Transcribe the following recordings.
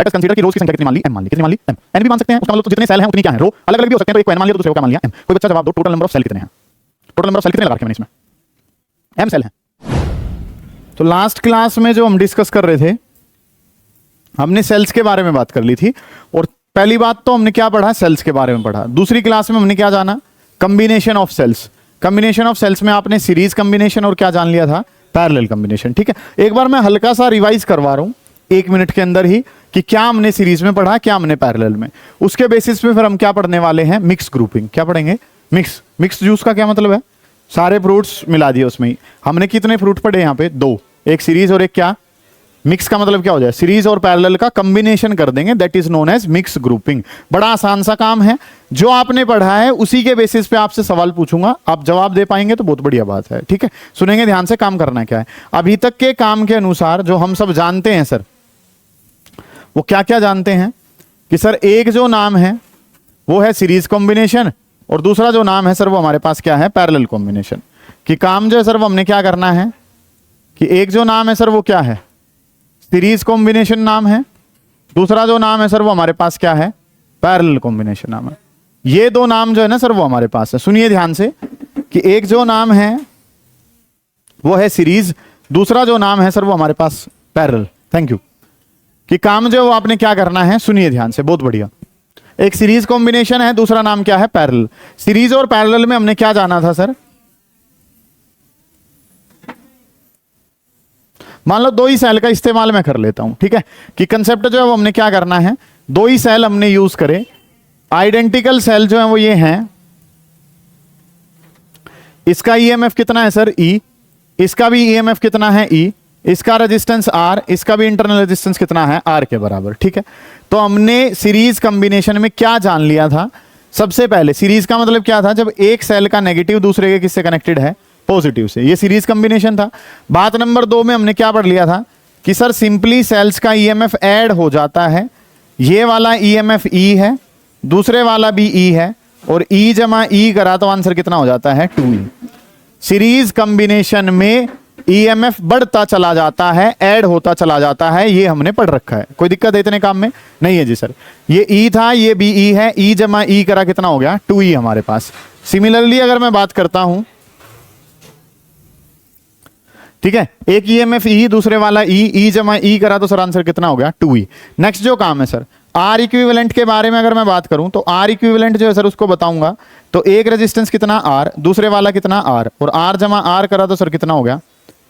Let us consider कि रोज की संख्या कितनी मान ली, m मान ली। कितनी मान ली, m। n भी मान सकते हैं, उसका मतलब तो जितने सेल हैं उतनी क्या है, रो अलग अलग भी हो सकते हैं, तो एक को n मान लिया तो दूसरे को क्या मान लिया, m। कोई बच्चा जवाब दो, टोटल नंबर ऑफ सेल कितने हैं, टोटल नंबर ऑफ सेल कितने लगा रखे मैंने इसमें, m सेल हैं। तो लास्ट क्लास में जो हम डिस्कस कर रहे थे, हमने सेल्स के बारे में बात कर ली थी, और पहली बात तो हमने क्या पढ़ा, सेल्स के बारे में पढ़ा। दूसरी क्लास में हमने क्या जाना, combination of cells. Combination of cells में आपने सीरीज कॉम्बिनेशन और क्या जान लिया था, पैरेलल कॉम्बिनेशन। ठीक है, एक बार मैं हल्का सा रिवाइज करवा रहा हूं 1 मिनट के अंदर ही कि क्या हमने सीरीज में पढ़ा, क्या हमने पैरेलल में। उसके बेसिस पे फिर हम क्या पढ़ने वाले हैं, मिक्स ग्रुपिंग। क्या पढ़ेंगे, मिक्स। मिक्स जूस का क्या मतलब है, सारे फ्रूट्स मिला दिए उसमें ही। हमने कितने फ्रूट पढ़े यहाँ पे, 2, एक सीरीज और एक क्या, मिक्स का मतलब क्या हो जाए, सीरीज और पैरेलल का कॉम्बिनेशन कर देंगे, that is known as mix grouping. बड़ा आसान सा काम है, जो आपने पढ़ा है उसी के बेसिस पे आपसे सवाल पूछूंगा, आप जवाब दे पाएंगे तो बहुत बढ़िया बात है। ठीक है, सुनेंगे ध्यान से, काम करना क्या है। अभी तक के काम के अनुसार जो हम सब जानते हैं सर, वो क्या क्या जानते हैं कि सर एक जो नाम है वो है सीरीज कॉम्बिनेशन, और दूसरा जो नाम है सर वो हमारे पास क्या है, पैरेलल कॉम्बिनेशन। कि काम जो है सर वो हमने क्या करना है कि एक जो नाम है सर वो क्या है, सीरीज कॉम्बिनेशन नाम है, दूसरा जो नाम है सर वो हमारे पास क्या है, पैरेलल कॉम्बिनेशन नाम है। ये दो नाम जो है ना सर वो हमारे पास है। सुनिए ध्यान से कि एक जो नाम है वो है सीरीज, दूसरा जो नाम है सर वो हमारे पास पैरेलल। Thank you. कि काम जो है वो आपने क्या करना है, सुनिए ध्यान से, बहुत बढ़िया। एक सीरीज कॉम्बिनेशन है, दूसरा नाम क्या है, पैरेलल। सीरीज और पैरेलल में हमने क्या जाना था सर, मान लो 2 ही सेल का इस्तेमाल मैं कर लेता हूं। ठीक है, कि कंसेप्ट जो है वो हमने क्या करना है, 2 ही सेल हमने यूज करे। आइडेंटिकल सेल जो है वो ये हैं, इसका ईएमएफ कितना है सर, ई, इसका भी ईएमएफ कितना है, ई, इसका रेजिस्टेंस आर, इसका भी इंटरनल रेजिस्टेंस कितना है, आर के बराबर। ठीक है, तो हमने सीरीज कॉम्बिनेशन में क्या जान लिया था, सबसे पहले सीरीज का मतलब क्या था, जब एक सेल का नेगेटिव दूसरे के किससे कनेक्टेड है, पॉजिटिव से, ये सीरीज कॉम्बिनेशन था। बात नंबर 2 में हमने क्या पढ़ लिया था कि सर सिंपली सेल्स का ईएमएफ ऐड हो जाता है, ये वाला ईएमएफ ई है, दूसरे वाला भी ई है, और ई जमा ई करा तो आंसर कितना हो जाता है, 2e। सीरीज कॉम्बिनेशन में ईएमएफ बढ़ता चला जाता है, ऐड होता चला जाता है, ये हमने पढ़ रखा है। कोई दिक्कत है इतने काम में, नहीं है जी सर। ये ई था, ये भी ई है, ई जमा ई करा कितना हो गया, 2e हमारे पास। सिमिलरली अगर मैं बात करता हूं, ठीक है, एक ईएमएफ ई, दूसरे वाला ई, ई जमा ई करा तो सर आंसर कितना हो गया, 2e। नेक्स्ट जो काम है सर, आर इक्विवेलेंट के बारे में अगर मैं बात करूं तो आर इक्विवेलेंट जो है सर उसको बताऊंगा, तो एक रेजिस्टेंस कितना आर, दूसरे वाला कितना आर, और आर जमा आर करा तो सर कितना हो गया,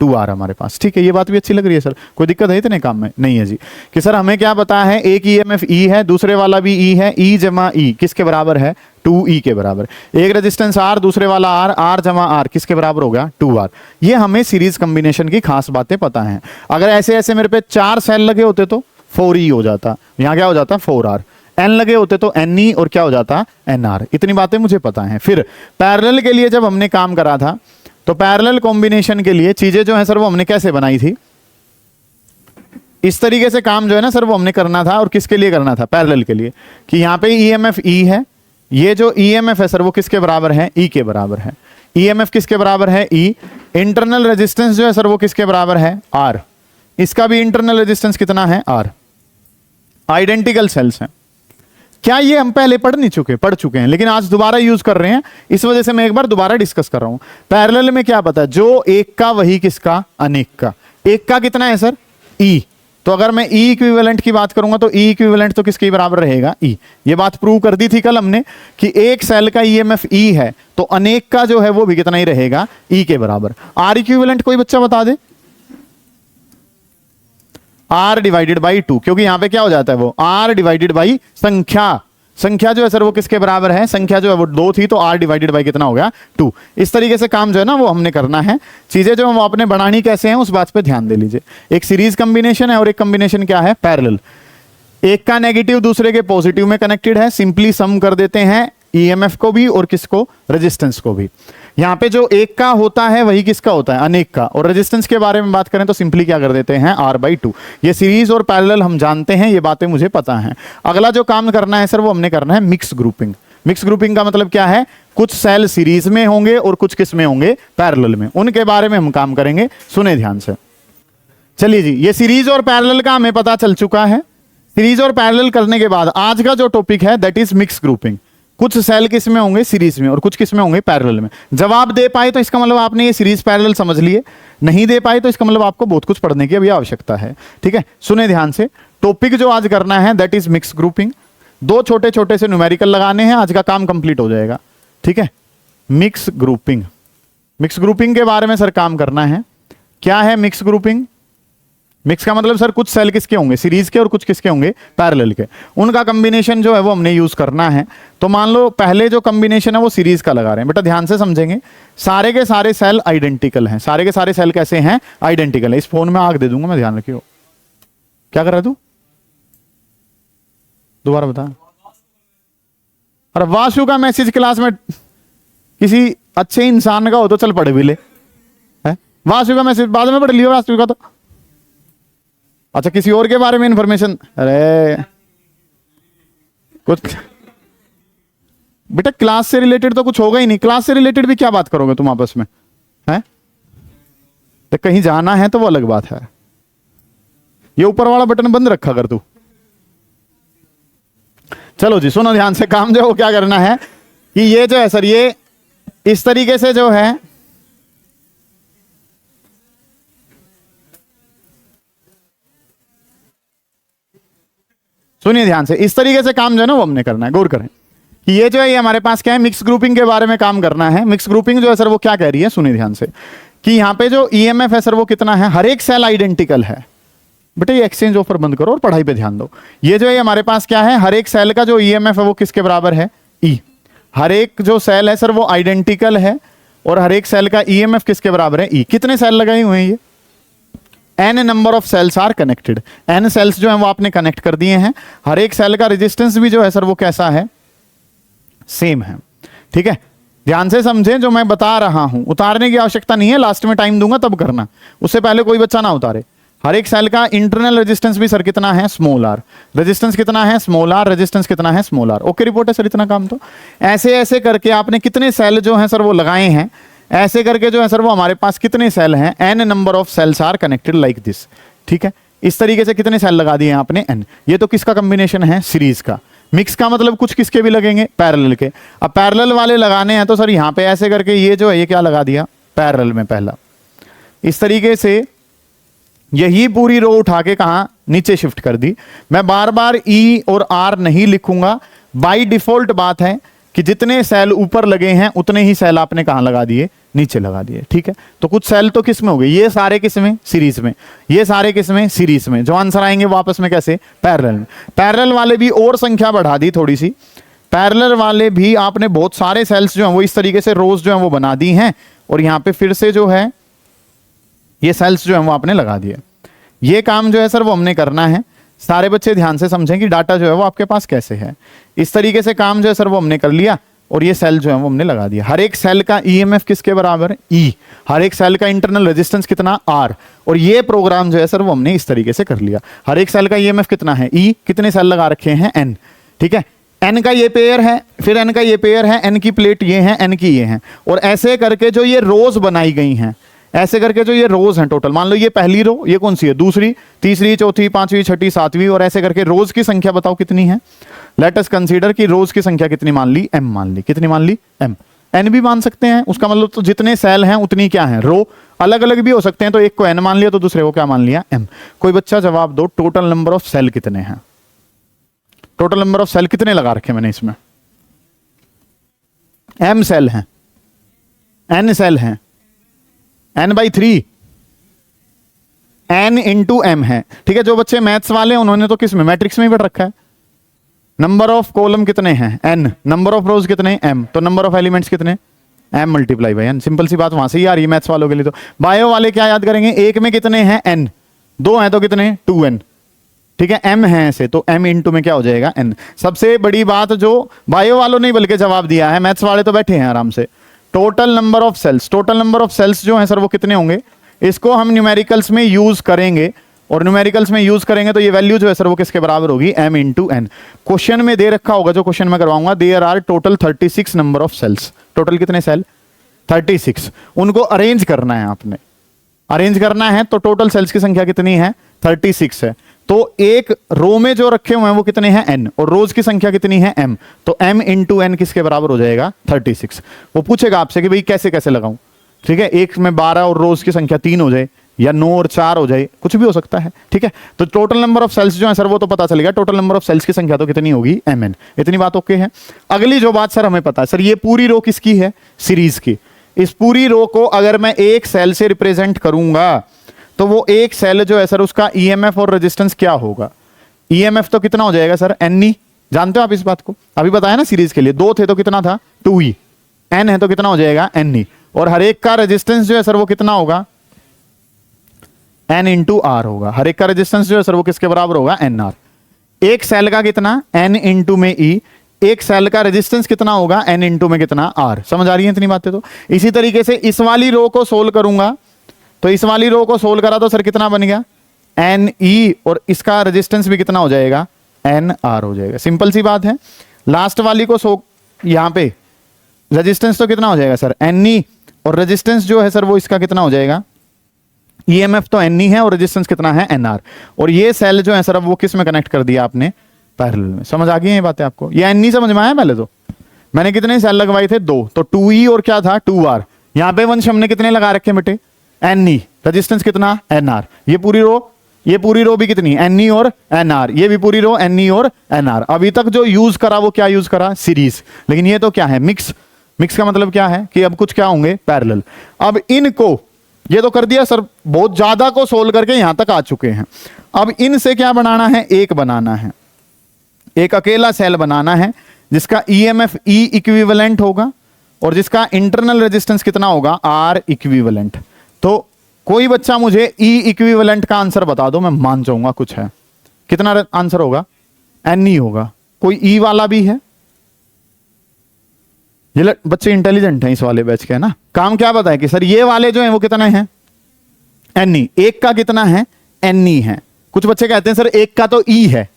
2r हमारे पास। ठीक है, ये बात भी अच्छी लग रही है सर, कोई दिक्कत है इतने काम में, नहीं है जी। कि सर हमें क्या पता है, एक ईएमएफ ई है, दूसरे वाला भी ई है, ई जमा ई किसके बराबर है, 2e के बराबर। एक रेजिस्टेंस r, दूसरे वाला r, r जमा r किसके बराबर हो गया, 2r। ये हमें सीरीज कॉम्बिनेशन की खास बातें पता हैं। अगर ऐसे ऐसे मेरे पे 4 सेल लगे होते तो 4e हो जाता, यहाँ क्या हो जाता, 4r। n लगे होते तो ne, और क्या हो जाता, nr। इतनी बातें मुझे पता हैं। फिर पैरेलल के लिए जब हमने काम करा था, तो पैरेलल कॉम्बिनेशन के लिए चीजें जो है सर वो हमने कैसे बनाई थी, इस तरीके से काम जो है ना सर वो हमने करना था। और किसके लिए करना था, पैरेलल के लिए, कि यहां पे ईएमएफ ई है, ये जो ईएमएफ है सर वो किसके बराबर है, ई के बराबर है। ईएमएफ किसके बराबर है, ई। इंटरनल रेजिस्टेंस जो है सर वो किसके बराबर है, आर, इसका भी इंटरनल रेजिस्टेंस कितना है, आर। आइडेंटिकल सेल्स हैं। क्या ये हम पहले पढ़ चुके हैं, लेकिन आज दोबारा यूज कर रहे हैं, इस वजह से मैं एक बार दोबारा डिस्कस कर रहा हूं। पैरेलल में क्या पता है, जो एक का वही किसका, अनेक का। एक का कितना है सर, ई, तो अगर मैं ई इक्विवेलेंट की बात करूंगा तो ई इक्विवेलेंट तो किसके बराबर रहेगा, ई। ये बात प्रूव कर दी थी कल हमने कि एक सेल का ईएमएफ ई है, तो अनेक का जो है वो भी कितना ही रहेगा, ई के बराबर। आर इक्विवेलेंट कोई बच्चा बता दे, r डिवाइडेड बाई 2, क्योंकि यहां पे क्या हो जाता है, वो r डिवाइडेड बाई संख्या। संख्या जो है सर वो किसके बराबर है, संख्या जो है वो 2 थी, तो r डिवाइडेड बाई कितना हो गया, 2। इस तरीके से काम जो है ना वो हमने करना है। चीजें जो हम आपने बनानी कैसे हैं उस बात पे ध्यान दे लीजिए। एक सीरीज कॉम्बिनेशन है और एक कॉम्बिनेशन क्या है, पैरेलल। एक का नेगेटिव दूसरे के पॉजिटिव में कनेक्टेड है, सिंपली सम कर देते हैं ईएमएफ को भी और किसको, रेजिस्टेंस को भी। यहां पे जो एक का होता है वही किसका होता है, अनेक का। और रेजिस्टेंस के बारे में बात करें तो सिंपली क्या कर देते हैं, r/2। ये सीरीज और पैरेलल हम जानते हैं, ये बातें मुझे पता हैं। अगला जो काम करना है सर वो हमने करना है मिक्स ग्रुपिंग। मिक्स ग्रुपिंग का मतलब क्या है, कुछ सेल सीरीज में होंगे और कुछ किस में होंगे, पैरेलल में। उनके बारे में हम काम करेंगे, सुने ध्यान से। चलिए जी, ये सीरीज और पैरेलल का हमें पता चल चुका है। सीरीज और पैरेलल करने के बाद आज का जो टॉपिक है दैट इज मिक्स ग्रुपिंग। कुछ सेल किस में होंगे, सीरीज में, और कुछ किस में होंगे, पैरेलल में। जवाब दे पाए तो इसका मतलब आपने ये सीरीज पैरेलल समझ लिए, नहीं दे पाए तो इसका मतलब आपको बहुत कुछ पढ़ने की अभी आवश्यकता है। ठीक है, सुने ध्यान से। टॉपिक जो आज करना है दैट इज मिक्स ग्रुपिंग। दो छोटे छोटे से न्यूमेरिकल लगाने हैं, आज का काम कंप्लीट हो जाएगा। ठीक है, मिक्स ग्रुपिंग। मिक्स ग्रुपिंग के बारे में सर काम करना है। क्या है मिक्स ग्रुपिंग? मिक्स का मतलब सर कुछ सेल किसके होंगे, सीरीज के, और कुछ किसके होंगे, पैरेलल के। उनका कॉम्बिनेशन जो है वो हमने यूज करना है। तो मान लो पहले जो कॉम्बिनेशन है वो सीरीज का लगा रहे हैं। बेटा ध्यान से समझेंगे, सारे के सारे सेल आइडेंटिकल हैं। सारे के सारे सेल कैसे हैं, आइडेंटिकल है। इस फोन में आग दे दूंगा मैं, ध्यान रखियो। क्या कर रहा तू, दोबारा बता। अरे वासु का मैसेज क्लास में किसी अच्छे इंसान का हो तो चल पढ़े भी ले, है? वासु का मैसेज बाद में पढ़ लियो, वासु का तो अच्छा किसी और के बारे में इंफॉर्मेशन। अरे कुछ बेटा क्लास से रिलेटेड तो कुछ होगा ही नहीं। क्लास से रिलेटेड भी क्या बात करोगे तुम आपस में, है? तो कहीं जाना है तो वो अलग बात है। ये ऊपर वाला बटन बंद रखा कर तू। चलो जी सुनो ध्यान से, काम जो है वो क्या करना है कि ये जो है सर, ये इस तरीके से जो है सुनिए ध्यान से, इस तरीके से काम जो है ना वो हमने करना है। गौर करें कि ये जो है ये हमारे पास क्या है, मिक्स ग्रुपिंग के बारे में काम करना है। मिक्स ग्रुपिंग जो है सर वो क्या कह रही है, सुनिए ध्यान से, कि यहां पे जो ईएमएफ है सर वो कितना है, हर एक सेल आइडेंटिकल है। बेटा ये एक्सचेंज ऑफर बंद करो और पढ़ाई पे ध्यान दो। ये जो है हमारे पास क्या है, हर एक सेल का जो ईएमएफ है वो किसके बराबर है, ई। हर एक जो सेल है सर वो आइडेंटिकल है, और हर एक सेल का ईएमएफ किसके बराबर है, ई। कितने सेल लगाए हुए हैं ये, n number of cells are connected. N cells जो है वो आपने कनेक्ट कर दिए हैं। हर एक सेल का रेजिस्टेंस भी जो है सर वो कैसा है, सेम है। ठीक है, ध्यान से समझें जो मैं बता रहा हूं। उतारने की आवश्यकता नहीं है, लास्ट में टाइम दूंगा तब करना, उससे पहले कोई बच्चा ना उतारे। हर एक सेल का इंटरनल रेजिस्टेंस भी सर कितना है, स्मॉल आर। रेजिस्टेंस कितना है, स्मॉल आर। रेजिस्टेंस कितना है, स्मॉल आर। ओके रिपोर्ट है सर, इतना काम। तो ऐसे ऐसे करके आपने कितने सेल जो है सर वो लगाए हैं, ऐसे करके जो है सर वो हमारे पास कितने सेल हैं, n number of cells are connected like this. ठीक है, इस तरीके से कितने सेल लगा दिए आपने, एन। ये तो किसका कॉम्बिनेशन है, सीरीज का। मिक्स का मतलब कुछ किसके भी लगेंगे, पैरेलल के। अब पैरेलल वाले लगाने हैं तो सर यहां पे ऐसे करके ये जो है ये क्या लगा दिया, पैरेलल में पहला। इस तरीके से यही पूरी रो उठा के कहां, नीचे शिफ्ट कर दी। मैं बार बार ई और आर नहीं लिखूंगा। बाय डिफॉल्ट बात है कि जितने सेल ऊपर लगे हैं उतने ही सेल आपने कहां लगा दिए, नीचे लगा दिए। ठीक है, तो कुछ सेल तो किस में हो गए, ये सारे किस में, सीरीज में। ये सारे किस में, सीरीज में। जो आंसर आएंगे वापस में कैसे, पैरेलल में। पैरेलल वाले भी और संख्या बढ़ा दी थोड़ी सी। पैरेलल वाले भी आपने बहुत सारे सेल्स जो हैं वो इस तरीके से रोज जो है वो बना दी हैं, और यहां पे फिर से जो है ये सेल्स जो है वो आपने लगा दिए। ये काम जो है सर वो हमने करना है। सारे बच्चे ध्यान से समझें कि डाटा जो है वो आपके पास कैसे है। इस तरीके से काम जो है सर वो हमने कर लिया, और ये सेल जो है वो हमने लगा दिया। हर एक सेल का ईएमएफ किसके बराबर है, ई। हर एक सेल का इंटरनल रेजिस्टेंस कितना, आर। और ये प्रोग्राम जो है सर वो हमने इस तरीके से कर लिया। हर एक सेल का ईएमएफ कितना है, ई। कितने सेल लगा रखे हैं, एन। ठीक है, एन का ये पेयर है, फिर एन का ये पेयर है, एन की प्लेट ये है, एन की ये है, और ऐसे करके जो ये रोज बनाई गई हैं, ऐसे करके जो ये रोज हैं टोटल, मान लो ये पहली रो, ये कौन सी है, दूसरी, तीसरी, चौथी, पांचवी, छठी, सातवीं, और ऐसे करके रोज की संख्या बताओ कितनी है। लेट अस कंसीडर कि रोज की संख्या कितनी मान ली, एम मान ली। कितनी मान ली, एम। एन भी मान सकते हैं, उसका मतलब तो जितने सेल हैं उतनी क्या है, रो। अलग अलग भी हो सकते हैं, तो एक को एन मान लिया तो दूसरे को क्या मान लिया, एम। कोई बच्चा जवाब दो, टोटल नंबर ऑफ सेल कितने हैं, टोटल नंबर ऑफ सेल कितने लगा रखे मैंने इसमें। एम सेल हैं, एन सेल हैं, n/3 n इंटू एम है। ठीक है, जो बच्चे मैथ्स वाले हैं उन्होंने तो किस में, मैट्रिक्स में ही पढ़ रखा है। नंबर ऑफ कॉलम कितने हैं, n। नंबर ऑफ रोज कितने, m। तो नंबर ऑफ एलिमेंट्स कितने, m multiply by n। Simple सी बात वहां से ही आ रही है मैथ्स वालों के लिए। तो बायो वाले क्या याद करेंगे, एक में कितने हैं, n। दो हैं तो कितने, 2n। ठीक है, m है ऐसे, तो m इंटू में क्या हो जाएगा, n। सबसे बड़ी बात जो बायो वालों ने बल्कि जवाब दिया है, मैथ्स वाले तो बैठे हैं आराम से। Total number of cells, total number of cells जो है सर वो कितने होंगे, इसको हम न्यूमेरिकल्स में यूज करेंगे, और न्यूमेरिकल्स में यूज करेंगे तो ये वैल्यू जो है सर वो किसके बराबर होगी, m इंटू एन। क्वेश्चन में दे रखा होगा, जो क्वेश्चन में करवाऊंगा, there are total 36 number of cells. Total कितने सेल, 36। उनको अरेंज करना है आपने, अरेंज करना है तो टोटल सेल्स की संख्या कितनी है, 36 है। तो एक रो में जो रखे हुए हैं वो कितने हैं n, और रोज की संख्या कितनी है m, तो m इंटू n किसके बराबर हो जाएगा 36। वो पूछेगा आपसे कि भाई कैसे कैसे लगाऊं, ठीक है, एक में 12 और रोज की संख्या 3 हो जाए, या 9 और 4 हो जाए, कुछ भी हो सकता है, ठीक है। तो टोटल नंबर ऑफ सेल्स जो है सर वो तो पता चलेगा, टोटल नंबर ऑफ सेल्स की संख्या तो कितनी होगी mn। इतनी बात ओके है। अगली जो बात सर हमें पता है, सर ये पूरी रो किसकी है, सीरीज की। इस पूरी रो को अगर मैं एक सेल से रिप्रेजेंट करूंगा तो वो एक सेल जो है सर उसका ईएमएफ और रेजिस्टेंस क्या होगा। ईएमएफ तो कितना हो जाएगा सर NE, जानते हो आप इस बात को, अभी बताया ना सीरीज के लिए, 2 थे तो कितना था 2E, n है तो कितना हो जाएगा NE, और हर एक का रेजिस्टेंस जो है सर वो कितना होगा n इंटू आर होगा। हर एक का रेजिस्टेंस जो है सर वो किसके बराबर होगा NR। एक सेल का कितना n इंटू में E, एक सेल का रेजिस्टेंस कितना होगा n इंटू में कितना R। समझ आ रही है इतनी बातें। तो इसी तरीके से इस वाली रो को सोल्व करूंगा, तो इस वाली रो को सोल्व करा तो सर कितना बन गया NE, और इसका रेजिस्टेंस भी कितना हो जाएगा NR हो जाएगा। सिंपल सी बात है। लास्ट वाली को यहां पे रेजिस्टेंस तो कितना हो जाएगा सर NE, और रेजिस्टेंस जो है सर वो इसका कितना हो जाएगा, EMF तो NE है और रेजिस्टेंस कितना है NR। और ये सेल जो है सर अब वो किस में कनेक्ट कर दिया आपने, पैरेलल में। समझ आ गई है ये बातें आपको, ये NE समझ में आया। पहले तो मैंने कितने सेल लगवाए थे 2, तो 2E और क्या था 2R। यहां पे वंश हमने कितने लगा रखे बेटे NE, रेजिस्टेंस कितना NR। ये पूरी रो भी कितनी NE और NR, ये भी पूरी रो NE और NR। अभी तक जो यूज करा वो क्या यूज करा, सीरीज। लेकिन ये तो क्या है, मिक्स। मिक्स का मतलब क्या है कि अब कुछ क्या होंगे पैरेलल। अब इनको ये तो कर दिया सर, बहुत ज्यादा को सोल्व करके यहां तक आ चुके हैं। अब इनसे क्या बनाना है, एक बनाना है, एक अकेला सेल बनाना है जिसका EMF E इक्विवेलेंट होगा और जिसका इंटरनल रेजिस्टेंस कितना होगा R इक्विवेलेंट। तो कोई बच्चा मुझे E इक्विवेलेंट का आंसर बता दो, मैं मान जाऊंगा कुछ है। कितना आंसर होगा NE होगा। कोई E वाला भी है, ये बच्चे इंटेलिजेंट हैं इस वाले बैच के, है ना। काम क्या बताए कि सर ये वाले जो हैं वो कितना है NE, एक का कितना है NE है। कुछ बच्चे कहते हैं सर एक का तो E है।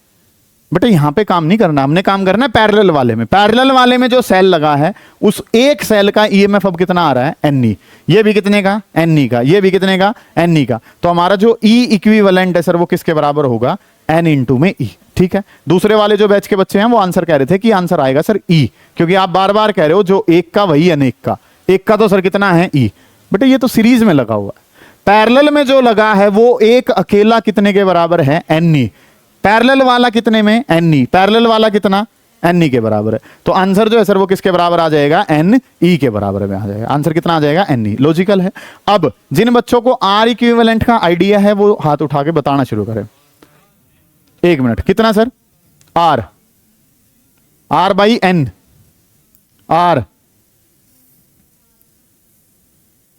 बेटा यहां पे काम नहीं करना, हमने काम करना है पैरेलल वाले में। पैरेलल वाले में जो सेल लगा है उस एक सेल का EMF अब कितना आ रहा है NE। ये भी कितने का NE का, ये भी कितने का NE का। तो हमारा जो E इक्विवेलेंट है सर वो किसके बराबर होगा N इंटू में E। ठीक है। दूसरे वाले जो बैच के बच्चे हैं वो आंसर कह रहे थे कि आंसर आएगा सर E, क्योंकि आप बार बार कह रहे हो जो एक का वही अनेक का। एक का तो सर कितना है E, बेटा ये तो सीरीज में लगा हुआ है। पैरेलल में जो लगा है वो एक अकेला कितने के बराबर है NE। पैरेलल वाला कितने में NE, पैरेलल वाला कितना NE के बराबर है। तो आंसर जो है सर वो किसके बराबर आ जाएगा NE के बराबर में आ जाएगा। आंसर कितना आ जाएगा NE। लॉजिकल है। अब जिन बच्चों को R इक्विवेलेंट का आइडिया है वो हाथ उठा के बताना शुरू करें। 1 मिनट, कितना sir R by N, R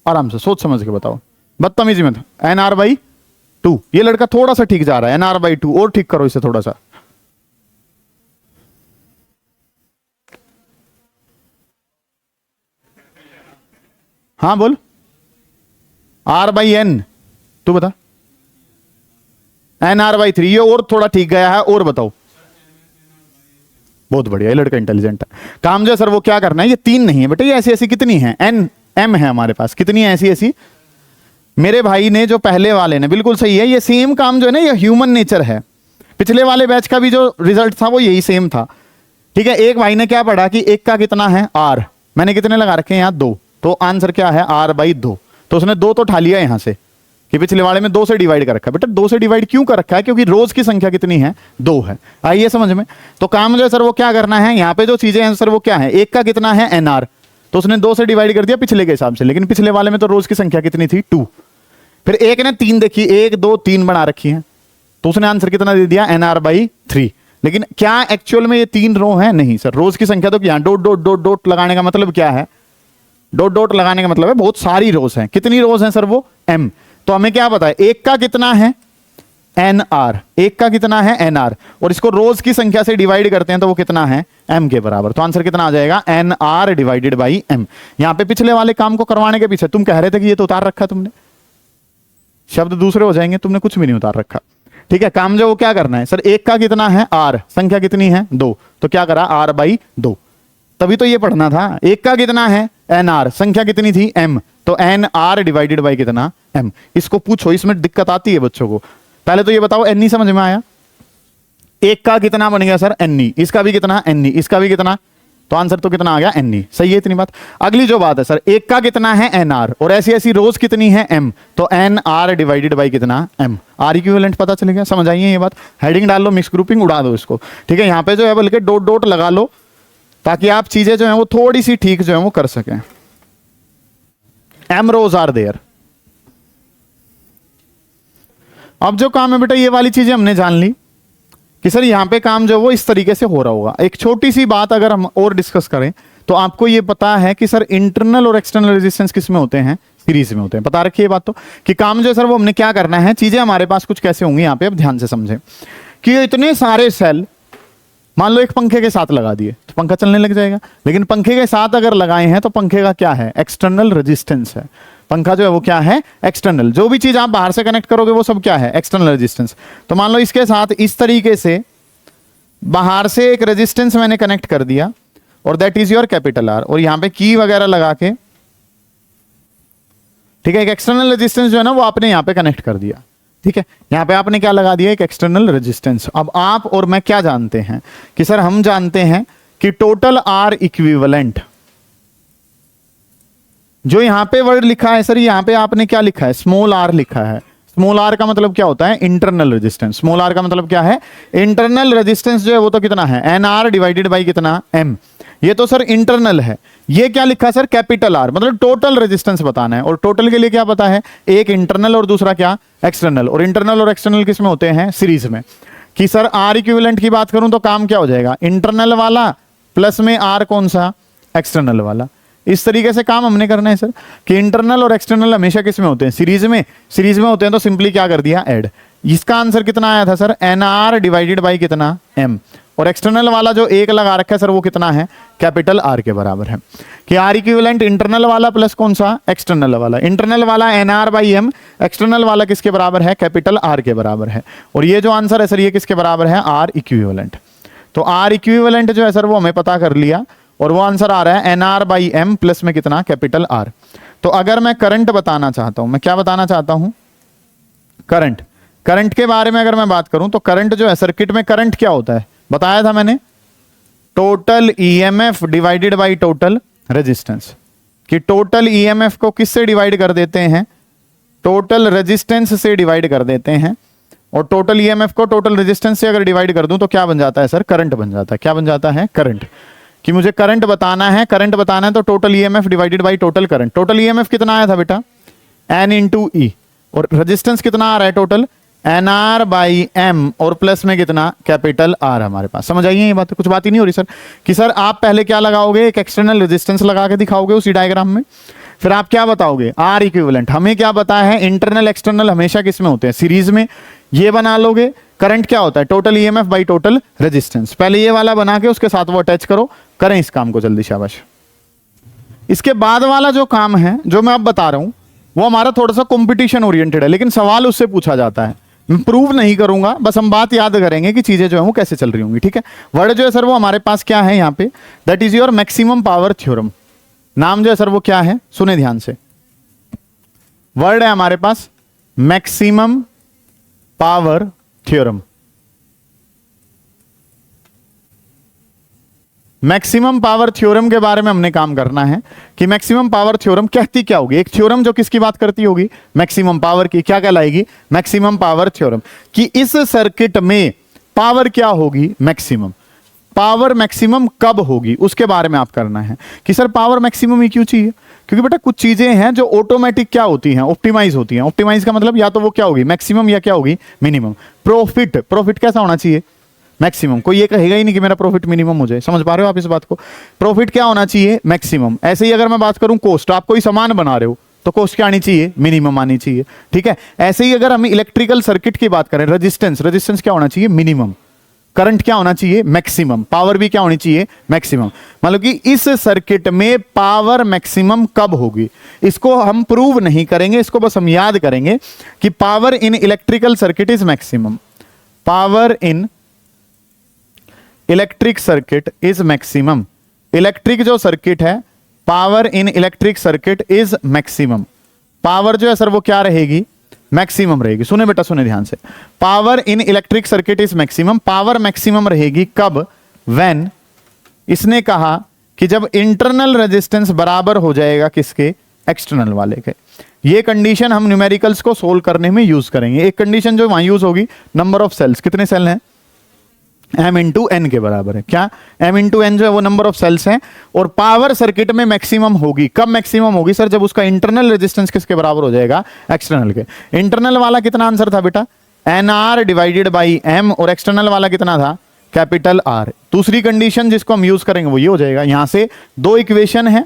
आराम से सोच समझ के बताओ, बदतमीजी में NR बाई 2। ये लड़का थोड़ा सा ठीक जा रहा है, NR बाई 2 और ठीक करो इसे थोड़ा सा। हाँ बोल, R बाई N, तू बता। NR बाई 3, ये और थोड़ा ठीक गया है, और बताओ। बहुत बढ़िया, ये लड़का इंटेलिजेंट है। काम जो है सर वो क्या करना है, ये 3 नहीं है बेटा, ये ऐसी ऐसी कितनी है M है हमारे पास, कितनी है ऐसी ऐसी। मेरे भाई ने जो पहले वाले ने बिल्कुल सही है, ये सेम काम जो है ना ये ह्यूमन नेचर है। पिछले वाले बैच का भी जो रिजल्ट था वो यही सेम था। ठीक है। एक भाई ने क्या पढ़ा कि एक का कितना है R, मैंने कितने लगा रखे हैं यहाँ 2, तो आंसर क्या है R बाई 2। तो उसने 2 तो उठा लिया यहां से कि पिछले वाले में 2 से डिवाइड कर रखा है। बेटा 2 से डिवाइड क्यों कर रखा है, क्योंकि रोज की संख्या कितनी है 2 है। आइए समझ में। तो काम जो है सर वो क्या करना है, यहाँ पे जो चीजें हैं सर वो क्या है, एक का कितना है NR, तो उसने 2 से डिवाइड कर दिया पिछले के हिसाब से। लेकिन पिछले वाले में तो रोज की संख्या कितनी थी 2। फिर एक ने 3 देखी, 1 2 3 बना रखी है, तो उसने आंसर कितना दे दिया NR बाई 3। लेकिन क्या एक्चुअल में ये 3 रो है, नहीं सर। रोज की संख्या तो क्या, डॉट डॉट डॉट डॉट लगाने का मतलब क्या है, डॉट डॉट लगाने का मतलब है बहुत सारी रोज हैं। कितनी रोज हैं सर, वो M। तो हमें क्या पता है, एक का कितना है NR, एक का कितना है NR, और इसको रोज की संख्या से डिवाइड करते हैं तो वो कितना है M के बराबर। तो आंसर कितना आ जाएगा NR डिवाइडेड बाई M। यहां पे पिछले वाले काम को करवाने के पीछे तुम कह रहे थे कि ये तो उतार रखा तुमने, शब्द दूसरे हो जाएंगे, तुमने कुछ भी नहीं उतार रखा। ठीक है। काम जो वो क्या करना है सर, एक का कितना है R, संख्या कितनी है 2, तो क्या करा R बाई 2। तभी तो ये पढ़ना था। एक का कितना है NR, संख्या कितनी थी M, तो NR डिवाइडेड बाई कितना M। इसको पूछो, इसमें दिक्कत आती है बच्चों को। पहले तो ये बताओ एन समझ में आया? एक का कितना बन गया सर? एन, इसका भी कितना? एन, इसका भी कितना? तो आंसर तो कितना आ गया? एन। सही है इतनी बात। अगली जो बात है सर, एक का कितना है? एन आर, और ऐसी ऐसी रोज कितनी है? एम, तो एन आर डिवाइडेड बाई कितना? एम। आर इक्विवेलेंट पता चलेगा। समझ आइए ये बात। हेडिंग डाल लो, मिक्स ग्रुपिंग उड़ा दो इसको, ठीक है। यहाँ पे जो है बल्कि डॉट डॉट लगा लो ताकि आप चीजें जो है वो थोड़ी सी ठीक जो है वो कर सकें। M rows are there. अब जो काम है बेटा, ये वाली चीजें हमने जान ली कि सर यहां पे काम जो वो इस तरीके से हो रहा होगा। एक छोटी सी बात अगर हम और डिस्कस करें तो आपको ये पता है कि सर इंटरनल और एक्सटर्नल रेजिस्टेंस किस में होते हैं? सीरीज में होते हैं। पता रखिए बात तो कि काम जो है सर वो हमने क्या करना है, चीजें हमारे पास कुछ कैसे होंगी यहां पे अब ध्यान से समझें कि इतने सारे सेल मान लो एक पंखे के साथ लगा दिए तो पंखा चलने लग जाएगा, लेकिन पंखे के साथ अगर लगाए हैं तो पंखे का क्या है? एक्सटर्नल रेजिस्टेंस है। पंखा जो है वो क्या है? एक्सटर्नल। जो भी चीज आप बाहर से कनेक्ट करोगे वो सब क्या है? External resistance. तो मान लो इसके साथ इस तरीके से बाहर से एक रेजिस्टेंस मैंने कनेक्ट कर दिया और that is your capital R, और यहां पे की वगैरह लगा के, ठीक है, एक एक्सटर्नल रेजिस्टेंस जो है ना वो आपने यहां पे कनेक्ट कर दिया, ठीक है। यहां पे आपने क्या लगा दिया? एक एक्सटर्नल रेजिस्टेंस। अब आप और मैं क्या जानते हैं कि सर हम जानते हैं कि टोटल आर इक्विवेलेंट, जो यहां पे वर्ड लिखा है सर, यहां पे आपने क्या लिखा है? स्मॉल आर लिखा है। स्मॉल आर का मतलब क्या होता है? Internal resistance. स्मॉल आर का मतलब क्या है? इंटरनल रेजिस्टेंस जो है वो तो कितना है? एन आर डिवाइडेड बाई कितना? एम। ये तो सर इंटरनल है। ये क्या लिखा सर? कैपिटल आर, मतलब टोटल रेजिस्टेंस बताना है। और टोटल के लिए क्या पता है? एक इंटरनल और दूसरा क्या? एक्सटर्नल। और इंटरनल और एक्सटर्नल किस में होते हैं? सीरीज में। कि सर आर इक्विवेलेंट की बात करूं तो काम क्या हो जाएगा? इंटरनल वाला प्लस में आर कौन सा? एक्सटर्नल वाला। इस तरीके से काम हमने करना है सर कि इंटरनल और एक्सटर्नल हमेशा किस में होते हैं? सीरीज में। सीरीज में होते हैं तो सिंपली क्या कर दिया? ऐड। इसका आंसर कितना आया था sir? N r divided by कितना? एम। और एक्सटर्नल वाला जो एक लगा रखा है सर वो कितना है? कैपिटल आर के बराबर है। कि आर इक्विवेलेंट इंटरनल वाला प्लस कौन सा? एक्सटर्नल वाला। इंटरनल वाला n r by m, external वाला किसके बराबर है? कैपिटल आर के बराबर है। और ये जो आंसर है सर ये किसके बराबर है? R equivalent. तो आर इक्विवेलेंट जो है सर वो हमें पता कर लिया और वो आंसर आ रहा है n r by m plus में कितना? Capital R. तो अगर मैं करंट बताना चाहता हूं, मैं क्या बताना चाहता हूं? करंट। करंट के बारे में अगर मैं बात करूं तो करंट जो है सर्किट में करंट क्या होता है? बताया था मैंने, total EMF divided by total resistance. कि टोटल ईएमएफ को किससे डिवाइड कर देते हैं? टोटल रेजिस्टेंस से डिवाइड कर देते हैं। और टोटल ईएमएफ को टोटल रेजिस्टेंस से अगर डिवाइड कर दूं तो क्या बन जाता है सर? करंट बन जाता है। क्या बन जाता है? करंट। कि मुझे करंट बताना है, करंट बताना है तो total EMF divided by total current. Total EMF कितना आया था बेटा? N into e. और रेजिस्टेंस कितना आ रहा है total? N r by m, और प्लस में कितना? कैपिटल आर हमारे पास। समझ आइए ये बात? कुछ बात ही नहीं हो रही सर कि सर आप पहले क्या लगाओगे? एक एक्सटर्नल रेजिस्टेंस लगा के दिखाओगे उसी डायग्राम में, फिर आप क्या बताओगे? R equivalent. हमें क्या पता है? इंटरनल एक्सटर्नल हमेशा किस में होते हैं? सीरीज में। ये बना लोगे। करंट क्या होता है? Total EMF by total resistance. पहले ये वाला बना के उसके साथ वो अटैच करो। करें इस काम को जल्दी, शाबाश। इसके बाद वाला जो काम है जो मैं अब बता रहा हूं वो हमारा थोड़ा सा कंपटीशन ओरिएंटेड है, लेकिन सवाल उससे पूछा जाता है। मैं प्रूव नहीं करूंगा, बस हम बात याद करेंगे कि चीजें जो है वो कैसे चल रही होंगी, ठीक है। वर्ड जो है सर वो हमारे पास क्या है यहाँ पे? That is your maximum power theorem. नाम जो है सर वो क्या है? सुने ध्यान से। वर्ड है हमारे पास maximum power theorem. Maximum power theorem के बारे में हमने काम करना है कि मैक्सिमम पावर थ्योरम कहती क्या होगी। एक थ्योरम जो किसकी बात करती होगी? मैक्सिमम पावर की। क्या कहलाएगी? Maximum power theorem. कि इस सर्किट में पावर क्या होगी? मैक्सिमम। पावर मैक्सिमम कब होगी उसके बारे में आप करना है कि सर पावर मैक्सिमम ही क्यों चाहिए? क्योंकि बेटा कुछ चीजें हैं जो ऑटोमेटिक क्या होती हैं? ऑप्टिमाइज होती हैं। ऑप्टिमाइज का मतलब या तो वो क्या होगी? मैक्सिमम, या क्या होगी? मिनिमम। प्रॉफिट। प्रॉफिट कैसा होना चाहिए? मैक्सिमम। कोई ये कहेगा ही नहीं कि मेरा प्रॉफिट मिनिमम हो जाए। समझ पा रहे हो आप इस बात को? प्रॉफिट क्या होना चाहिए? मैक्सिमम। ऐसे ही अगर मैं बात करूं कॉस्ट, आप कोई सामान बना रहे हो तो कॉस्ट क्या आनी चाहिए? मिनिमम आनी चाहिए, ठीक है। ऐसे ही अगर हम इलेक्ट्रिकल सर्किट की बात करें, रेजिस्टेंस, रेजिस्टेंस क्या होना चाहिए? मिनिमम। करंट क्या होना चाहिए? मैक्सिमम। पावर भी क्या होनी चाहिए? मैक्सिमम। मतलब कि इस सर्किट में पावर मैक्सिमम कब होगी इसको हम प्रूव नहीं करेंगे, इसको बस हम याद करेंगे कि power in electrical circuit is maximum. Power in electric circuit is maximum. Electric जो सर्किट है, power in electric circuit is maximum. Power जो है सर वो क्या रहेगी? मैक्सिमम रहेगी। सुने बेटा, सुने ध्यान से, power in electric circuit is maximum. Power maximum रहेगी कब? व्हेन, इसने कहा कि जब इंटरनल रेजिस्टेंस बराबर हो जाएगा किसके? एक्सटर्नल वाले के। ये कंडीशन हम न्यूमेरिकल्स को सोल्व करने में यूज करेंगे। एक कंडीशन जो वहां यूज होगी, नंबर ऑफ सेल्स, कितने सेल हैं? m इंटू एन के बराबर है। क्या? m इंटू एन जो है वो नंबर ऑफ सेल्स है। और पावर सर्किट में मैक्सिमम होगी कब? मैक्सिमम होगी सर जब उसका इंटरनल रेजिस्टेंस किसके बराबर हो जाएगा? एक्सटर्नल के। इंटरनल वाला कितना आंसर था बेटा? NR डिवाइडेड बाई m, और एक्सटर्नल वाला कितना था? Capital R। दूसरी कंडीशन जिसको हम यूज करेंगे वो ये हो जाएगा। यहां से दो इक्वेशन है,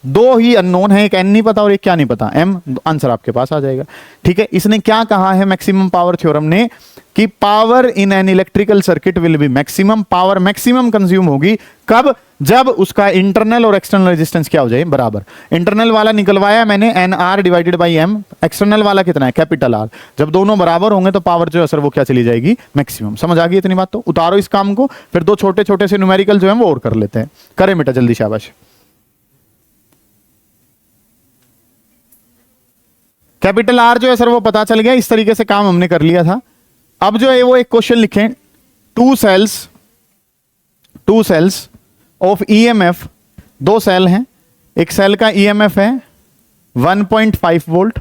दो ही अननोन है, एक n नहीं पता और एक क्या नहीं पता, m। आंसर आपके पास आ जाएगा। ठीक है, इसने क्या कहा है मैक्सिमम पावर थ्योरम ने? कि power in an electrical circuit will be maximum. Power maximum consume होगी कब? जब उसका इंटरनल और एक्सटर्नल रेजिस्टेंस क्या हो जाए? बराबर। इंटरनल वाला निकलवाया मैंने NR divided by m, external वाला कितना है? Capital R। जब दोनों बराबर होंगे तो पावर जो है सर वो क्या चली जाएगी? मैक्सिमम। समझ आ गई इतनी बात? तो उतारो इस काम को, फिर दो छोटे छोटे से न्यूमेरिकल जो है वो और कर लेते हैं। करें बेटा जल्दी, शाबाश। कैपिटल R जो है सर वो पता चल गया। इस तरीके से काम हमने कर लिया था। अब जो है वो एक क्वेश्चन लिखें, टू सेल्स ऑफ EMF, दो सेल हैं, एक सेल का EMF है 1.5 वोल्ट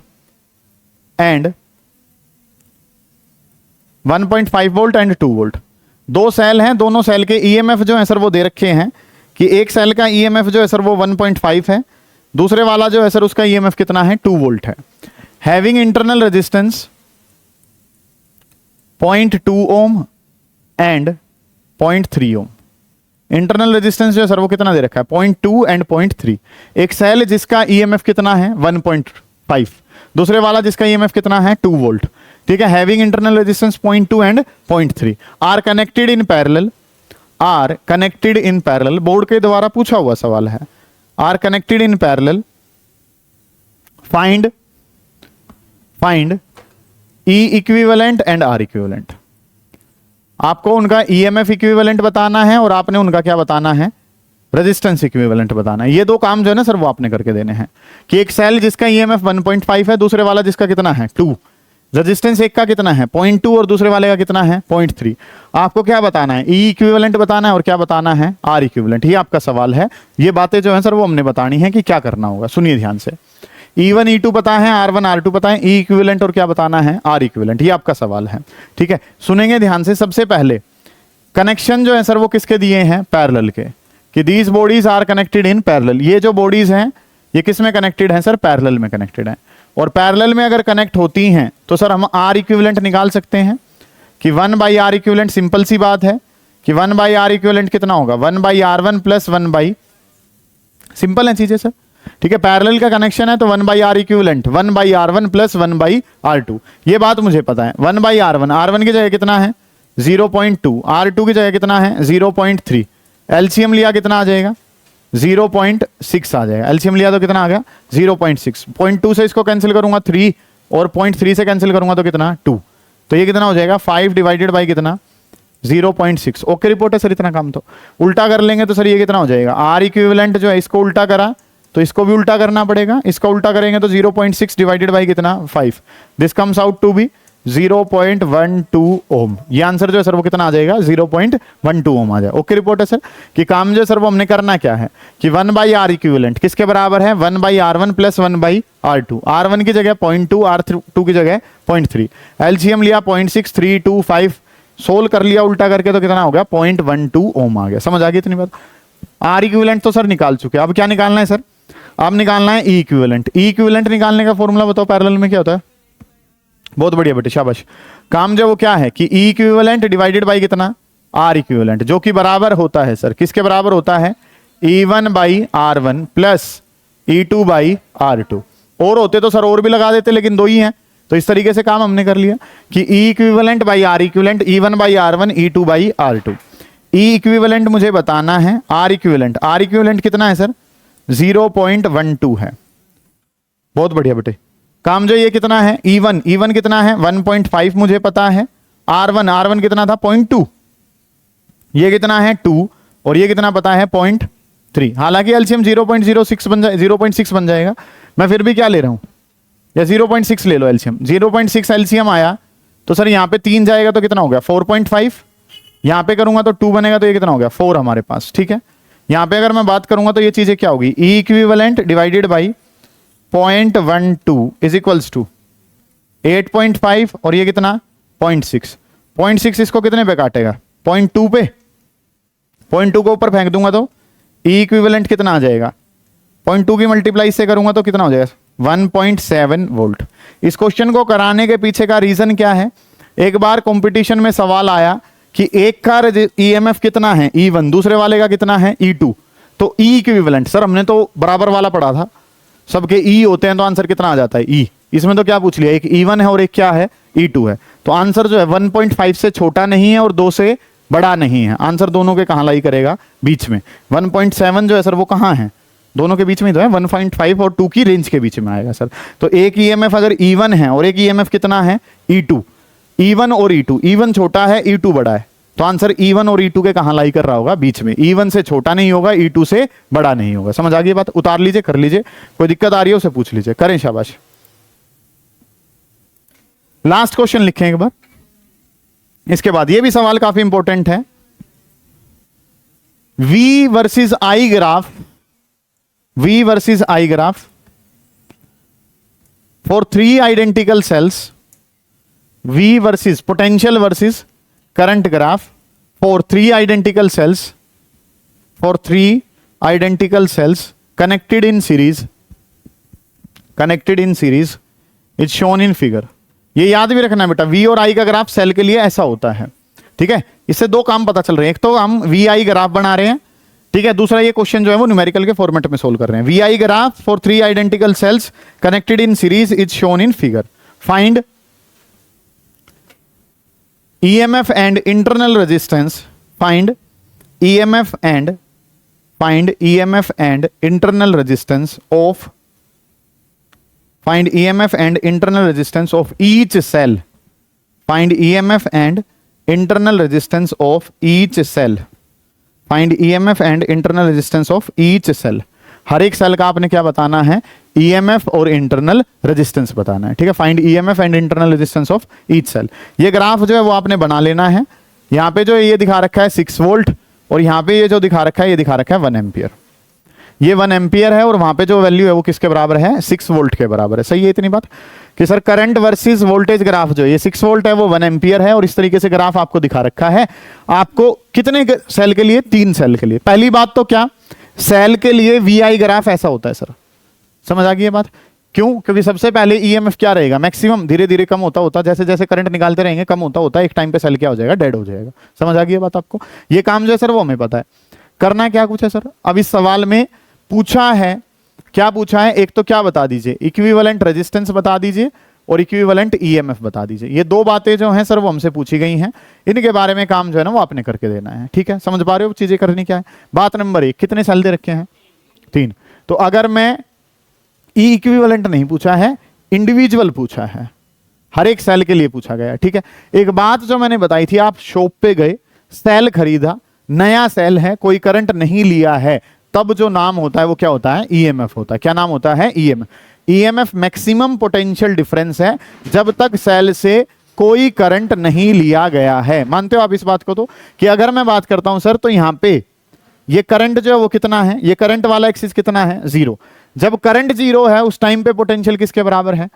एंड 2 वोल्ट। दो सेल हैं, दोनों सेल के EMF जो है सर वो दे रखे हैं कि एक सेल का EMF जो है सर वो 1.5 है, दूसरे वाला जो है सर उसका EMF कितना है? 2 वोल्ट है। Having internal resistance 0.2 ohm and 0.3 ohm. Internal resistance जो है सर वो कितना दे रखा है? 0.2 एंड 0.3। एक सेल जिसका EMF कितना है? 1.5, दूसरे वाला जिसका EMF कितना है? 2 वोल्ट। ठीक है, having internal resistance 0.2 and 0.3 are connected in parallel. Board के द्वारा पूछा हुआ सवाल है। Are connected in parallel, find E equivalent and R equivalent. आपको उनका EMF इक्विवेलेंट बताना है और आपने उनका क्या बताना है? रेजिस्टेंस इक्विवेलेंट बताना है। ये दो काम जो है ना सर वो आपने करके देने हैं कि एक सेल जिसका EMF 1.5 है, दूसरे वाला जिसका कितना है? 2। रेजिस्टेंस एक का कितना है? 0.2 और दूसरे वाले का कितना है? 0.3। आपको क्या बताना है? E इक्विवेलेंट बताना है और क्या बताना है? R equivalent. ये आपका सवाल है। ये बातें जो है सर वो हमने बतानी है कि क्या करना होगा। सुनिए ध्यान से, E1 E2 पता है, R1 R2 पता है, E इक्विवेलेंट और क्या बताना है? R equivalent. ये आपका सवाल है। ठीक है, सुनेंगे ध्यान से। सबसे पहले कनेक्शन जो है सर वो किसके दिए हैं? पैरेलल के, कि these bodies are connected in parallel. ये जो बॉडीज हैं ये किस में कनेक्टेड हैं सर? पैरेलल में कनेक्टेड हैं। और पैरेलल में अगर कनेक्ट होती हैं तो सर हम R इक्विवेलेंट निकाल सकते हैं कि 1/R इक्विवेलेंट। सिंपल सी बात है कि 1/R इक्विवेलेंट कितना होगा? 1/R1 प्लस 1/, सिंपल है चीजें सर। ठीक है, पैरेलल का कनेक्शन है तो 1/R equivalent 1/R1 plus 1/R2। ये बात मुझे पता है। 1/R1, R1 की जगह कितना है? 0.2, R2 की जगह कितना है? 0.3। एलसीएम लिया कितना आ जाएगा? 0.6 आ जाएगा। एलसीएम लिया तो कितना आ गया? 0.6। 0.2 से इसको कैंसिल करूंगा 3, और 0.3 से कैंसिल करूंगा तो कितना? 2। तो ये कितना हो जाएगा? 5 डिवाइडेड बाई कितना? 0.6। ओके रिपोर्ट है सर। इतना काम तो उल्टा कर लेंगे तो सर ये कितना हो जाएगा? R इक्विवेलेंट जो है इसको उल्टा करा तो इसको भी उल्टा करना पड़ेगा। इसका उल्टा करेंगे तो 0.6 डिवाइडेड बाई कितना? 5। This comes out to be 0.12 ohm. ये आंसर जो है सर वो कितना आ जाएगा? 0.12 ओम आ जाएगा। ओके रिपोर्ट है सर। कि काम जो है सर वो हमने करना क्या है कि 1/R इक्विवेलेंट किसके बराबर है? 1/R1 plus 1/R2। R1 की जगह 0.2, R2 की जगह 0.3। एलसीएम लिया 0.6, 3, 2, 5, सोल्व कर लिया उल्टा करके तो कितना हो गया? 0.12 ओम आ गया। समझ आ गई इतनी बात? R इक्विवेलेंट तो सर निकाल चुके। अब क्या निकालना है सर? अब निकालना है E इक्विवेलेंट। E इक्विवेलेंट निकालने का फॉर्मूला बताओ पैरेलल में क्या होता है? बहुत बढ़िया बेटे, शाबाश। काम जो वो क्या है कि E इक्विवेलेंट डिवाइडेड बाई कितना? R इक्विवेलेंट, जो कि बराबर होता है सर किसके बराबर होता है? E1/R1 plus E2/R2। और होते तो सर और भी लगा देते, लेकिन दो ही हैं तो इस तरीके से काम हमने कर लिया कि E equivalent by R equivalent, E1/R1 E2/R2। E equivalent मुझे बताना है। R इक्विवेलेंट कितना है सर? 0.12 है। बहुत बढ़िया बेटे। काम जो ये कितना है? E1 कितना है? 1.5 मुझे पता है। R1 कितना था? 0.2। ये कितना है? 2। और ये कितना पता है? 0.3। हालांकि एलसीएम 0.06 बन जाए 0.6 बन जाएगा। मैं फिर भी क्या ले रहा हूं? या 0.6 ले लो एलसीएम, 0.6 एलसीएम आया तो सर यहाँ पे 3 जाएगा तो कितना हो गया 4.5, यहाँ पे करूंगा तो 2 बनेगा तो ये कितना हो गया 4 हमारे पास, ठीक है। यहाँ पे अगर मैं बात करूंगा तो ये चीजें क्या होगी, E equivalent divided by 0.12 is equals to 8.5 और ये कितना 0.6, 0.6 इसको कितने पे काटेगा 0.2 पे, 0.2 को ऊपर फेंक दूंगा तो ई इक्विवेलेंट कितना आ जाएगा, 0.2 की मल्टीप्लाई से करूंगा तो कितना हो जाएगा 1.7 वोल्ट। इस क्वेश्चन को कराने के पीछे का रीजन क्या है, एक बार कंपटीशन में सवाल आया कि एक का ईएमएफ कितना है E1, दूसरे वाले का कितना है E2, तो ई इक्विवेलेंट सर हमने तो बराबर वाला पढ़ा था, सबके ई होते हैं तो आंसर कितना आ जाता है ई, इसमें तो क्या पूछ लिया, एक E1 है और एक क्या है E2 है, तो आंसर जो है 1.5 से छोटा नहीं है और 2 से बड़ा नहीं है, आंसर दोनों के कहां लाई करेगा बीच में। 1.7 जो है सर वो कहां है, दोनों के बीच में तो है, 1.5 और 2 की रेंज के बीच में आएगा सर। तो एक ईएमएफ अगर E1 है और एक ईएमएफ कितना है E2, E1 और E2, E1 छोटा है E2 बड़ा है, तो आंसर E1 और E2 के कहां लाई कर रहा होगा बीच में, E1 से छोटा नहीं होगा E2 से बड़ा नहीं होगा। समझ आ गई बात, उतार लीजिए, कर लीजिए, कोई दिक्कत आ रही है उसे पूछ लीजिए, करें शाबाश। लास्ट क्वेश्चन लिखें एक बार, इसके बाद ये भी सवाल काफी इंपॉर्टेंट है। V versus I graph, V versus I graph for 3 identical cells, V versus potential versus current graph for 3 identical cells, for 3 identical cells connected in series is shown in figure। ये याद भी रखना बेटा, V और I का graph cell के लिए ऐसा होता है, ठीक है। इससे दो काम पता चल रहे हैं, एक तो हम VI ग्राफ बना रहे हैं, ठीक है, दूसरा ये क्वेश्चन जो है वो न्यूमेरिकल के फॉर्मेट में सोल्व कर रहे हैं। VI graph for 3 identical cells connected in series is shown in figure, find EMF and internal resistance, find EMF and internal resistance of, find EMF and internal resistance of each cell, find EMF and internal resistance of each cell, find EMF and internal resistance of each cell. हर एक cell का आपने क्या बताना है, EMF और internal resistance बताना है, ठीक है। Find EMF and internal resistance of each cell. ये ग्राफ जो है वो आपने बना लेना है। यहाँ पे जो ये दिखा रखा है 6 वोल्ट और यहाँ पे ये जो दिखा रखा है ये दिखा रखा है 1 एम्पियर, ये 1 एम्पियर है और वहां पे जो वैल्यू है वो किसके बराबर है 6 वोल्ट के बराबर है। सही है इतनी बात कि sir current versus voltage graph जो ये 6 वोल्ट है वो 1 एम्पियर है और इस तरीके से ग्राफ आपको दिखा रखा है। आपको कितने सेल के लिए, 3 सेल के लिए। पहली बात तो क्या, सेल के लिए VI ग्राफ ऐसा होता है सर, समझ आ गई ये बात। क्यों, क्योंकि सबसे पहले EMF क्या रहेगा, मैक्सिमम धीरे धीरे कम होता होता, जैसे जैसे करंट निकालते रहेंगे कम होता होता, एक टाइम पे सेल क्या हो जाएगा, डेड हो जाएगा। समझ आ गई ये बात आपको। ये काम जो है सर वो हमें पता है। करना क्या कुछ है सर, अब इस सवाल में पूछा है, क्या पूछा है, एक तो क्या बता दीजिए, इक्विवेलेंट रेजिस्टेंस बता दीजिए और इक्विवेलेंट EMF बता दीजिए। ये दो बातें जो हैं सर वो हमसे पूछी गई हैं, इनके बारे में काम जो है ना वो आपने करके देना है, ठीक है। समझ पा रहे हो चीजें करनी क्या है। बात नंबर 1, कितने सेल दे रखे हैं, 3। तो अगर मैं ई इक्विवेलेंट नहीं पूछा है, इंडिविजुअल पूछा है, हर एक सेल के लिए पूछा गया, ठीक है। एक बात जो मैंने बताई थी, आप शॉप पे गए, सेल खरीदा, नया सेल है, कोई करंट नहीं लिया है, तब जो नाम होता है वो क्या होता है, EMF होता है। क्या नाम होता है, EMF मैक्सिमम पोटेंशियल डिफरेंस है जब तक सेल से कोई करंट नहीं लिया गया है। मानते हो आप इस बात को, तो कि अगर मैं बात करता हूं सर तो यहां पे ये करंट जो है वो कितना है, ये करंट वाला एक्सिस कितना है, 0। जब करंट 0 है उस टाइम पे पोटेंशियल किसके बराबर है,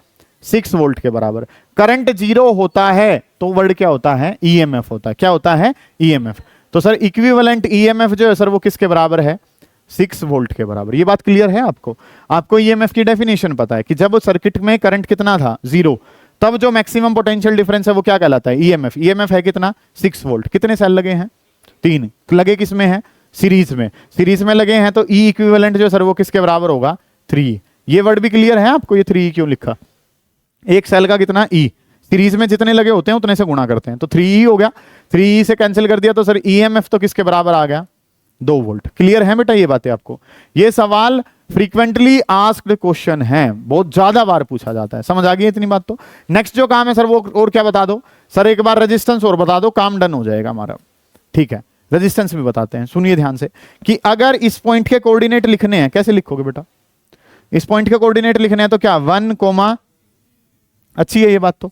6 वोल्ट के बराबर। करंट 0 होता है तो वर्ड क्या होता है, EMF होता है। क्या होता है, EMF। तो सर इक्विवेलेंट EMF जो है सर वो किसके बराबर है, 6 वोल्ट के बराबर। ये बात क्लियर है आपको। आपको EMF की डेफिनेशन पता है कि जब सर्किट में करंट कितना था, 0, तब जो मैक्सिमम पोटेंशियल डिफरेंस है वो क्या कहलाता है, EMF। EMF है कितना, 6 वोल्ट। कितने सेल लगे हैं, 3। लगे किस में है, सीरीज में। सीरीज में लगे हैं तो ई इक्विवेलेंट जो सर वो किसके बराबर होगा, 3। ये वर्ड भी क्लियर है आपको, ये 3 क्यों लिखा, एक सेल का कितना E, सीरीज में जितने लगे होते हैं उतने से गुणा करते हैं, तो 3 हो गया। 3 से कैंसिल कर दिया तो सर EMF तो किसके बराबर आ गया, 2 वोल्ट। क्लियर है बेटा ये बातें आपको। ये सवाल फ्रीक्वेंटली आस्क्ड क्वेश्चन है, बहुत ज्यादा बार पूछा जाता है। समझ आ गई इतनी बात। तो नेक्स्ट जो काम है सर वो और क्या बता दो सर, एक बार रेजिस्टेंस और बता दो, काम डन हो जाएगा हमारा, ठीक है। रेजिस्टेंस भी बताते हैं, सुनिए ध्यान से कि अगर इस पॉइंट के कोऑर्डिनेट लिखने हैं, कैसे लिखोगे बेटा, इस पॉइंट के कोऑर्डिनेट लिखने हैं तो क्या 1, अच्छी है ये बात। तो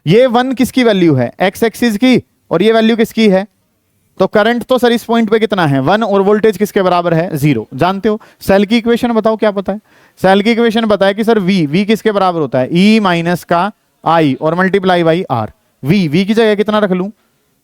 ये 1 किसकी वैल्यू है, एक्स एक्सिस की, और ये वैल्यू किसकी है, तो करंट तो सर इस पॉइंट पे कितना है 1, और वोल्टेज किसके बराबर है 0। जानते हो सेल की इक्वेशन बताओ क्या पता है, सेल की इक्वेशन बताया कि सर v किसके बराबर होता है e माइनस का i और मल्टीप्लाई बाई r। v की जगह कितना रख लूं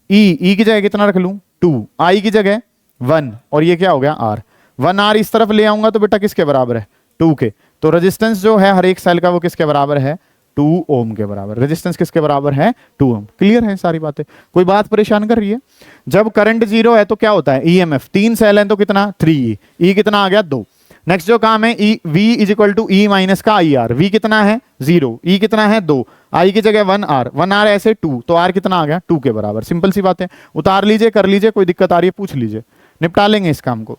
e की जगह कितना रख लूं 2, i की जगह 1, और ये क्या हो गया r। 1r इस तरफ ले आऊंगा तो बेटा किसके बराबर है 2 के। तो रेजिस्टेंस जो है हर एक सेल का वो किसके बराबर है 2 ओम के बराबर। रेजिस्टेंस किसके बराबर है 2 ओम। क्लियर है सारी बातें, कोई बात परेशान कर रही है। जब करंट 0 है तो क्या होता है ईएमएफ, 3 सेल हैं तो कितना 3e, e कितना आ गया 2। नेक्स्ट जो काम है v is equal to e minus का आई आर। v कितना है 0, e कितना है 2, i की जगह 1r ऐसे 2, तो r कितना आ गया 2 के बराबर। सिंपल सी बात है, उतार लीजिए कर लीजिए, कोई दिक्कत आ रही है पूछ लीजिए, निपटा लेंगे इस काम को।